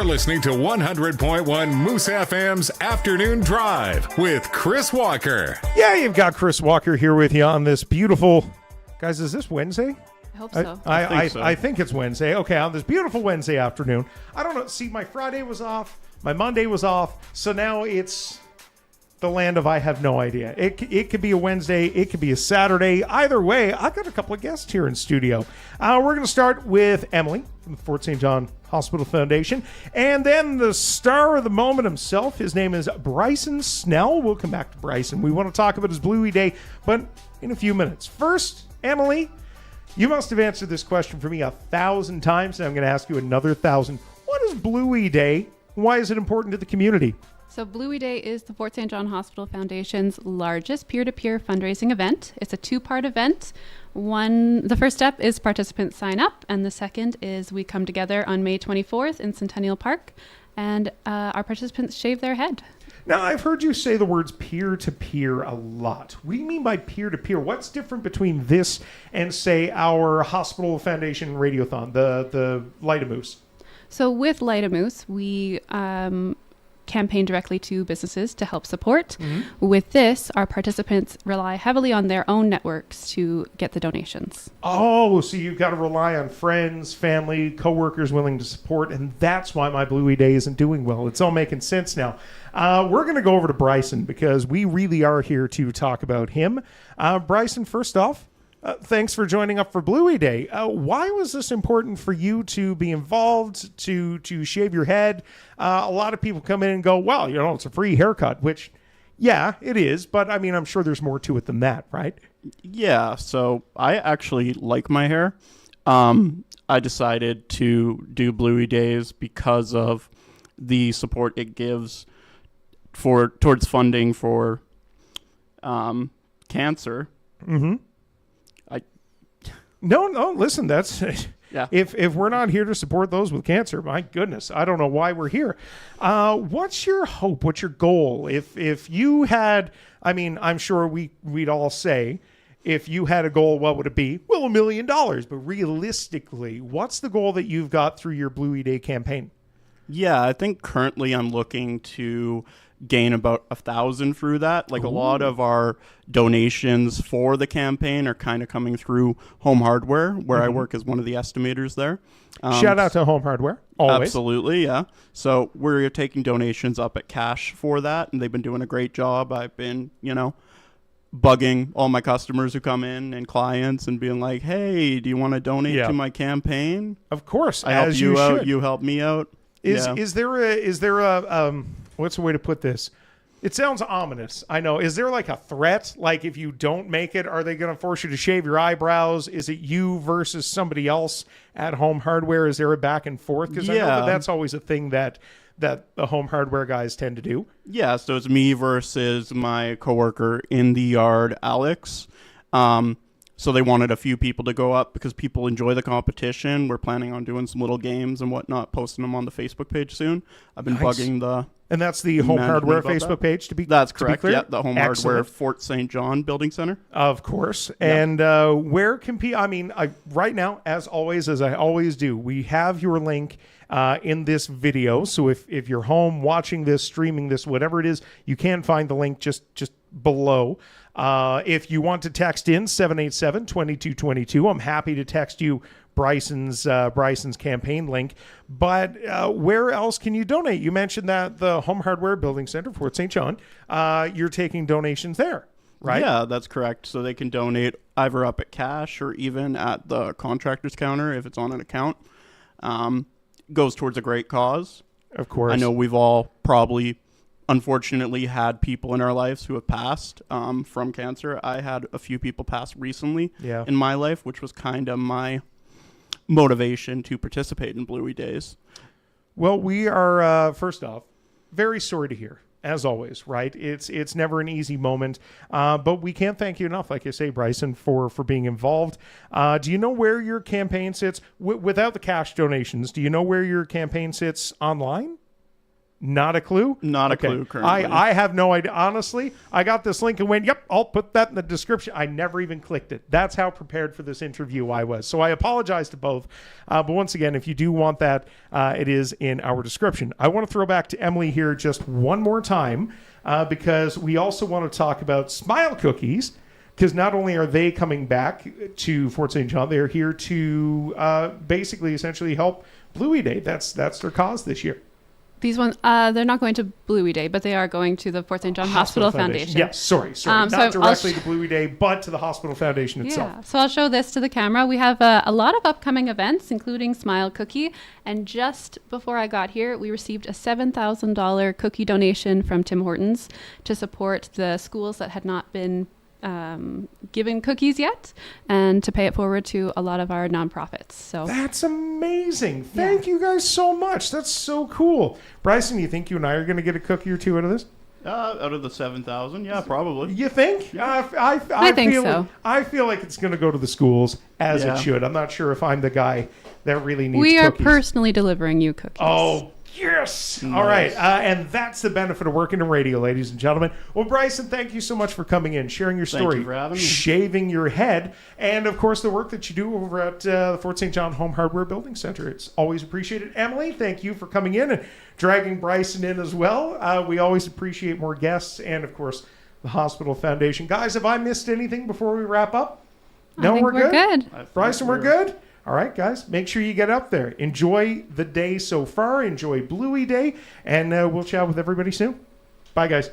listening to 100.1 Moose FM's Afternoon Drive with Chris Walker. Yeah, you've got Chris Walker here with you on this beautiful... Guys, is this Wednesday? I hope so. I think it's Wednesday. Okay, on this beautiful Wednesday afternoon. I don't know. See, my Friday was off. My Monday was off. So now it's the land of I have no idea. It could be a Wednesday. It could be a Saturday. Either way, I've got a couple of guests here in studio. We're going to start with Emily from the Fort St. John Hospital Foundation. And then the star of the moment himself. His name is Bryson Snel. We'll come back to Bryson. We want to talk about his Bluey Day, but in a few minutes. First, Emily, you must have answered this question for me 1,000 times, and I'm going to ask you another 1,000. What is Bluey Day? Why is it important to the community? So Bluey Day is the Fort St. John Hospital Foundation's largest peer-to-peer fundraising event. It's a two-part event. The first step is participants sign up, and the second is we come together on May 24th in Centennial Park, and our participants shave their head. Now, I've heard you say the words peer-to-peer a lot. What do you mean by peer-to-peer? What's different between this and, say, our Hospital Foundation Radiothon, the Light a Moose? So with Light a Moose, we campaign directly to businesses to help support. Mm-hmm. With this, our participants rely heavily on their own networks to get the donations. Oh, so you've got to rely on friends, family, coworkers willing to support, and that's why my Bluey Day isn't doing well. It's all making sense now. We're going to go over to Bryson because we really are here to talk about him. Bryson, first off, thanks for joining up for Bluey Day. Why was this important for you to be involved, to shave your head? A lot of people come in and go, well, it's a free haircut, which, yeah, it is. But, I mean, I'm sure there's more to it than that, right? Yeah, so I actually like my hair. I decided to do Bluey Days because of the support it gives towards funding for cancer. Mm-hmm. No, listen, that's... Yeah. If we're not here to support those with cancer, my goodness, I don't know why we're here. What's your hope? What's your goal? If you had, I mean, I'm sure we'd all say, if you had a goal, what would it be? Well, $1 million. But realistically, what's the goal that you've got through your Bluey Day campaign? Yeah, I think currently I'm looking to gain about 1,000 through that. Like, ooh, a lot of our donations for the campaign are kind of coming through Home Hardware, where I work as one of the estimators there. Shout out to Home Hardware. Always. Absolutely, yeah. So we're taking donations up at cash for that, and they've been doing a great job. I've been, bugging all my customers who come in and clients and being like, hey, do you want to donate to my campaign? Of course. I help you out. You help me out. Is there a what's the way to put this? It sounds ominous. I know. Is there like a threat? Like if you don't make it, are they going to force you to shave your eyebrows? Is it you versus somebody else at Home Hardware? Is there a back and forth? Because I know that's always a thing that the Home Hardware guys tend to do. Yeah, so it's me versus my coworker in the yard, Alex. So they wanted a few people to go up because people enjoy the competition. We're planning on doing some little games and whatnot, posting them on the Facebook page soon. I've been bugging the... And that's the Home Hardware Facebook page, That's correct, to be clear? Yeah, the Home Hardware Fort St. John Building Center. Of course. Yeah. And where can people... I mean, right now, as always, as I always do, we have your link in this video. So if you're home watching this, streaming this, whatever it is, you can find the link just below. If you want to text in 787-2222, I'm happy to text you Bryson's campaign link. But where else can you donate? You mentioned that the Home Hardware Building Center, Fort St. John, you're taking donations there, right? Yeah, that's correct. So they can donate either up at cash or even at the contractor's counter if it's on an account. Goes towards a great cause. Of course. I know we've all probably... unfortunately had people in our lives who have passed from cancer. I had a few people pass recently in my life, which was kind of my motivation to participate in Bluey Days. Well, we are, first off, very sorry to hear, as always, right? It's never an easy moment, but we can't thank you enough, like I say, Bryson, for being involved. Do you know where your campaign sits? Without the cash donations, do you know where your campaign sits online? Not a clue? Not a clue currently. I have no idea. Honestly, I got this link and went, yep, I'll put that in the description. I never even clicked it. That's how prepared for this interview I was. So I apologize to both. But once again, if you do want that, it is in our description. I want to throw back to Emily here just one more time because we also want to talk about Smile Cookies, because not only are they coming back to Fort St. John, they're here to basically essentially help Bluey Day. That's their cause this year. These ones, they're not going to Bluey Day, but they are going to the Fort St. John Hospital Foundation. Yes, sorry. Not directly to Bluey Day, but to the Hospital Foundation itself. Yeah, so I'll show this to the camera. We have a lot of upcoming events, including Smile Cookie. And just before I got here, we received a $7,000 cookie donation from Tim Hortons to support the schools that had not been given cookies yet, and to pay it forward to a lot of our nonprofits. So that's amazing. Thank you guys so much. That's so cool. Bryson, you think you and I are going to get a cookie or two out of this? Out of the 7,000, yeah, probably. You think? Yeah. I think so. I feel like it's going to go to the schools as it should. I'm not sure if I'm the guy that really needs We are cookies. personally delivering you cookies. Oh, yes. Nice. All right. And that's the benefit of working in radio, ladies and gentlemen. Well, Bryson, thank you so much for coming in, sharing your story, thank you for having me. Shaving your head, and, of course, the work that you do over at the Fort St. John Home Hardware Building Center. It's always appreciated. Emily, thank you for coming in and dragging Bryson in as well. We always appreciate more guests and, of course, the Hospital Foundation. Guys, have I missed anything before we wrap up? No, we're good. Bryson, we're good? All right, guys, make sure you get up there. Enjoy the day so far. Enjoy Bluey Day, and we'll chat with everybody soon. Bye, guys.